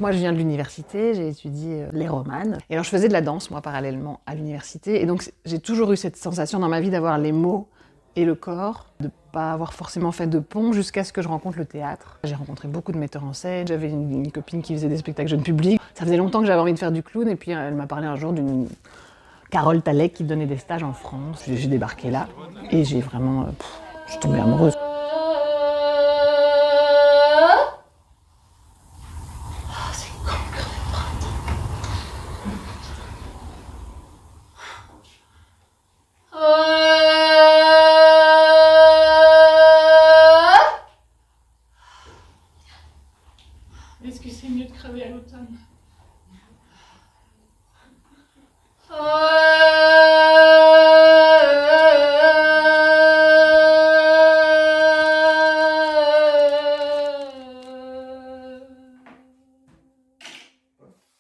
Moi, je viens de l'université, j'ai étudié les romanes. Et alors, je faisais de la danse, moi, parallèlement à l'université. Et donc, j'ai toujours eu cette sensation dans ma vie d'avoir les mots et le corps, de ne pas avoir forcément fait de pont jusqu'à ce que je rencontre le théâtre. J'ai rencontré beaucoup de metteurs en scène. J'avais une copine qui faisait des spectacles jeunes publics. Ça faisait longtemps que j'avais envie de faire du clown. Et puis, elle m'a parlé un jour d'une Carole Talek qui donnait des stages en France. J'ai débarqué là. Et j'ai vraiment... je suis tombée amoureuse. Est-ce que c'est mieux de crever à l'automne?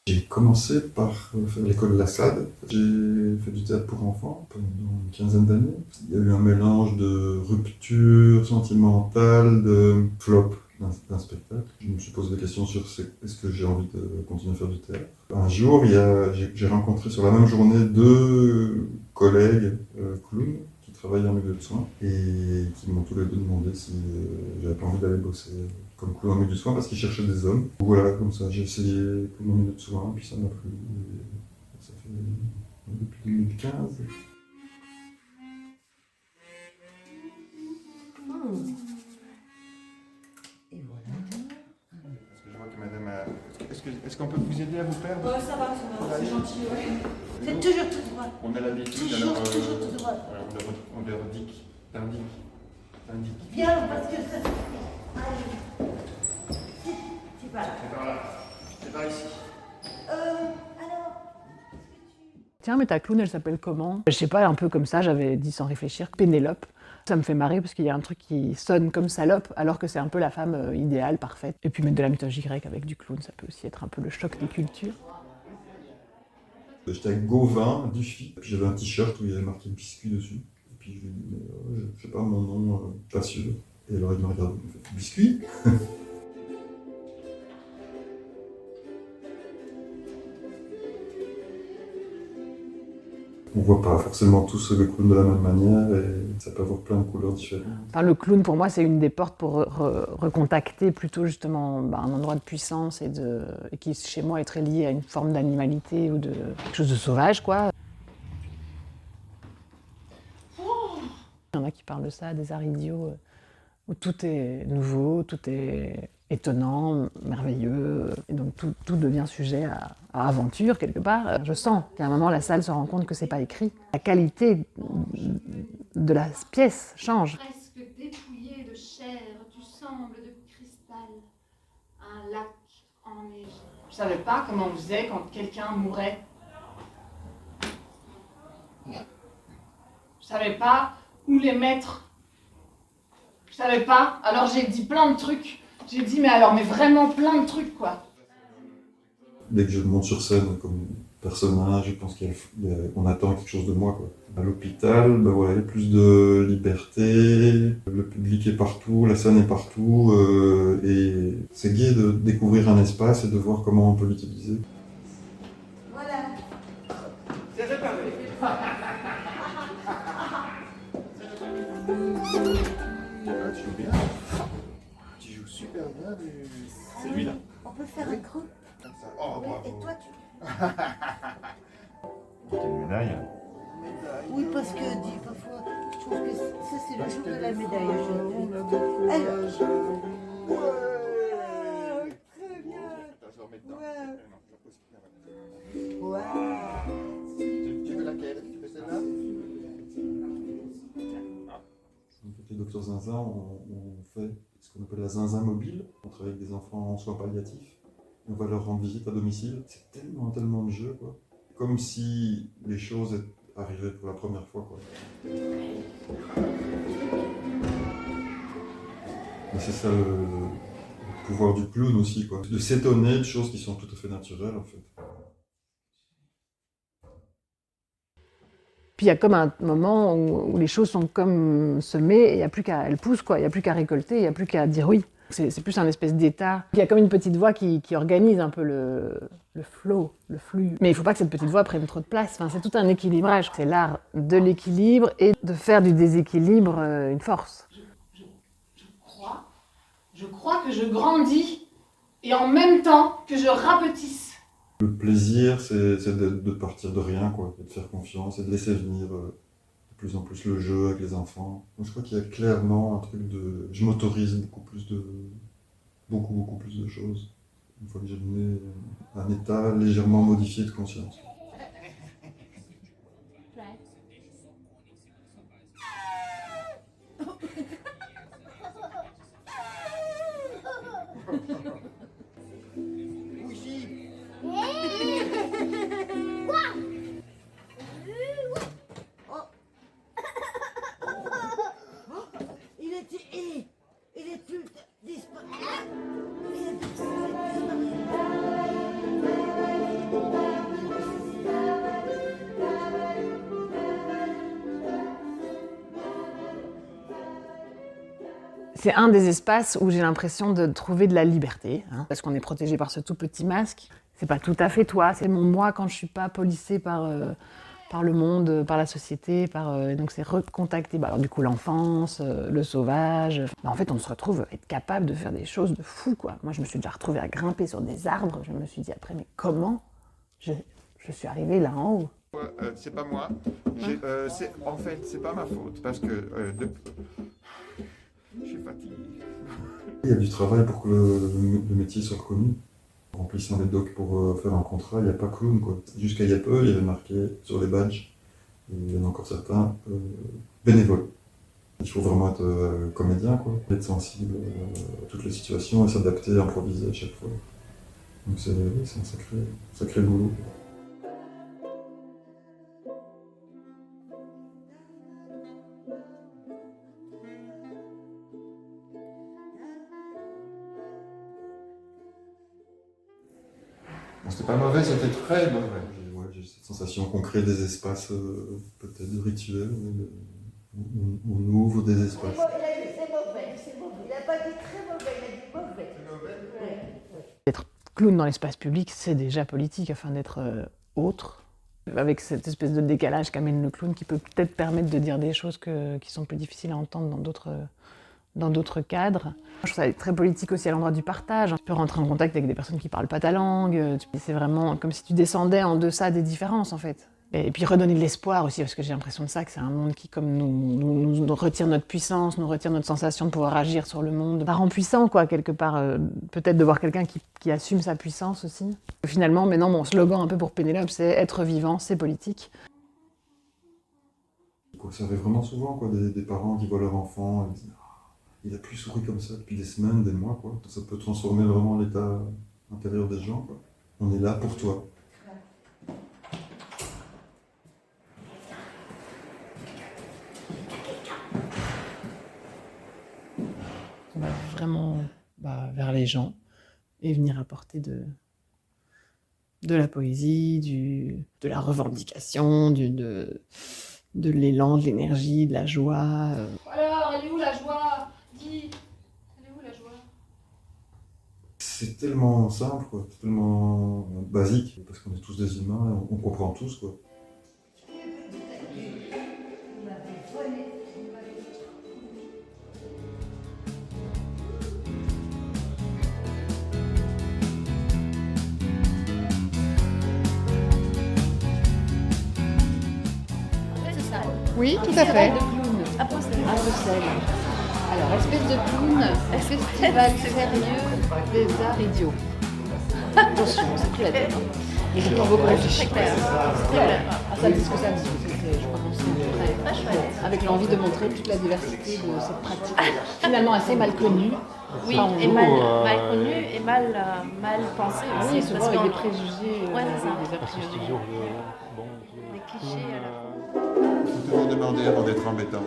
J'ai commencé par faire l'école de la SAD. J'ai fait du théâtre pour enfants pendant une quinzaine d'années. Il y a eu un mélange de rupture sentimentale, de flop d'un spectacle. Je me suis posé des questions sur est-ce que j'ai envie de continuer à faire du théâtre. Un jour, j'ai rencontré sur la même journée deux collègues clowns qui travaillaient en milieu de soins et qui m'ont tous les deux demandé si j'avais pas envie d'aller bosser comme clown en milieu de soins parce qu'ils cherchaient des hommes. Voilà, comme ça, j'ai essayé clown en milieu de soins, puis ça m'a plu. Et ça fait depuis 2015. Et voilà. Parce que je vois que madame a... Est-ce qu'on peut vous aider à vous perdre? Oh, ça va, c'est gentil, ouais. C'est toujours tout droit. On a l'habitude, Toujours, alors... toujours tout droit. On leur indique. Bien, parce que ça suffit. Allez. C'est pas là. C'est par là. C'est par ici. Alors, Tiens, mais ta clown, elle s'appelle comment? Je sais pas, un peu comme ça, j'avais dit sans réfléchir, Pénélope. Ça me fait marrer parce qu'il y a un truc qui sonne comme salope, alors que c'est un peu la femme idéale, parfaite. Et puis mettre de la mythologie grecque avec du clown, ça peut aussi être un peu le choc des cultures. J'étais avec Gauvin, Dufy, puis j'avais un t-shirt où il y avait marqué biscuit dessus. Et puis je lui ai dit, mais je sais pas mon nom, pas sûr. Et alors il m'a regardé, il m'a fait biscuit. On voit pas forcément tous le clown de la même manière et ça peut avoir plein de couleurs différentes. Enfin, le clown, pour moi, c'est une des portes pour recontacter plutôt justement un endroit de puissance et qui, chez moi, est très lié à une forme d'animalité ou de quelque chose de sauvage, quoi. Il y en a qui parlent de ça, des arts idiots, où tout est nouveau, tout est étonnant, merveilleux, et donc tout devient sujet à aventure, quelque part. Je sens qu'à un moment, la salle se rend compte que c'est pas écrit. La qualité de la pièce change. Presque dépouillé de chair, tu sembles de cristal, un lac enneigé. Je savais pas comment on faisait quand quelqu'un mourait. Je savais pas où les mettre. Je savais pas, alors j'ai dit plein de trucs. J'ai dit mais vraiment plein de trucs, quoi. Dès que je monte sur scène comme personnage, je pense qu'on attend quelque chose de moi, quoi. À l'hôpital, ben voilà, il y a plus de liberté, le public est partout, la scène est partout, et c'est gai de découvrir un espace et de voir comment on peut l'utiliser. voilà. C'est réparé. Tu joues bien. Tu joues super bien. C'est lui là. On peut faire un groupe. Comme ça. Oh, Oui, bravo. et toi, tu... Une médaille. Oui, parce que parfois, je trouve que ça, c'est le jour de la médaille aujourd'hui. Alors, très bien. Tu veux laquelle? Tu veux celle-là? Avec les docteurs Zinzin, on fait ce qu'on appelle la Zinzin mobile. On travaille avec des enfants en soins palliatifs. On va leur rendre visite à domicile. C'est tellement de jeux, quoi. Comme si les choses arrivaient pour la première fois, quoi. Et c'est ça le pouvoir du clown aussi, quoi. De s'étonner de choses qui sont tout à fait naturelles, en fait. Puis il y a comme un moment où les choses sont comme semées et il n'y a plus qu'à, elles poussent, quoi. Il n'y a plus qu'à récolter, il n'y a plus qu'à dire oui. C'est plus un espèce d'état. Il y a comme une petite voix qui organise un peu le flow, le flux. Mais il ne faut pas que cette petite voix prenne trop de place. Enfin, c'est tout un équilibrage. C'est l'art de l'équilibre et de faire du déséquilibre une force. Je crois que je grandis et en même temps que je rapetisse. Le plaisir, c'est de partir de rien, quoi, et de faire confiance et de laisser venir de plus en plus le jeu avec les enfants. Donc, je crois qu'il y a clairement un truc de... Je m'autorise beaucoup plus de choses. Une fois que j'ai donné un état légèrement modifié de conscience. Il est plus disponible. C'est un des espaces où j'ai l'impression de trouver de la liberté, hein, parce qu'on est protégé par ce tout petit masque. C'est pas tout à fait toi, c'est mon moi quand je suis pas policée par le monde, par la société, donc c'est recontacter. Alors du coup l'enfance, le sauvage. En fait on se retrouve à être capable de faire des choses de fou, quoi. Moi je me suis déjà retrouvée à grimper sur des arbres, je me suis dit après mais comment je suis arrivée là en haut. C'est pas moi. En fait, c'est pas ma faute parce que je suis fatigué. Il y a du travail pour que le métier soit reconnu. En remplissant les docs pour faire un contrat, il n'y a pas clown, quoi. Jusqu'à il y a peu, il y avait marqué sur les badges, et il y en a encore certains, bénévoles. Il faut vraiment être comédien, quoi. Être sensible à toutes les situations et s'adapter, improviser à chaque fois. Donc c'est un sacré boulot. Bon, c'était pas mauvais, c'était très mauvais. J'ai cette sensation qu'on crée des espaces peut-être rituels, où on ouvre des espaces. Il a dit c'est mauvais. Il n'a pas dit très mauvais, il a dit mauvais. Être clown dans l'espace public, c'est déjà politique, afin d'être autre. Avec cette espèce de décalage qu'amène le clown, qui peut peut-être permettre de dire des choses qui sont plus difficiles à entendre dans d'autres cadres. Je trouve ça très politique aussi à l'endroit du partage. Tu peux rentrer en contact avec des personnes qui parlent pas ta langue. C'est vraiment comme si tu descendais en deçà des différences, en fait. Et puis redonner de l'espoir aussi, parce que j'ai l'impression de ça, que c'est un monde qui, comme nous retire notre puissance, nous retire notre sensation de pouvoir agir sur le monde. Ça rend puissant, quoi, quelque part. Peut-être de voir quelqu'un qui assume sa puissance aussi. Finalement, maintenant, mon slogan un peu pour Pénélope, c'est « Être vivant, c'est politique ». Ça arrive vraiment souvent, quoi, des parents qui voient leur enfant et disent « Il a plus souri comme ça depuis des semaines, des mois, quoi ». Ça peut transformer vraiment l'état intérieur des gens, quoi. On est là pour toi. On va vraiment vers les gens et venir apporter de la poésie, de la revendication, de l'élan, de l'énergie, de la joie. Alors, elle est où la joie? Dis, elle est où la joie? C'est tellement simple, quoi. C'est tellement basique, parce qu'on est tous des humains et on comprend tous, quoi. Oui, tout à fait. À Bruxelles. Alors, espèce de clown, festival sérieux des arts idiots. Attention, c'est pris la tête. Et j'ai pas beaucoup réfléchi. C'est clair. Ça dit ce que ça dit. Je crois qu'on s'est très chouette. Avec l'envie de montrer toute la diversité de cette pratique. Finalement assez mal connue. Oui, et mal connu et mal pensé aussi. Oui, souvent avec des préjugés. Ouais, c'est ça. Des a priori. Des clichés à la fin. Il faut toujours demander avant d'être embêtant.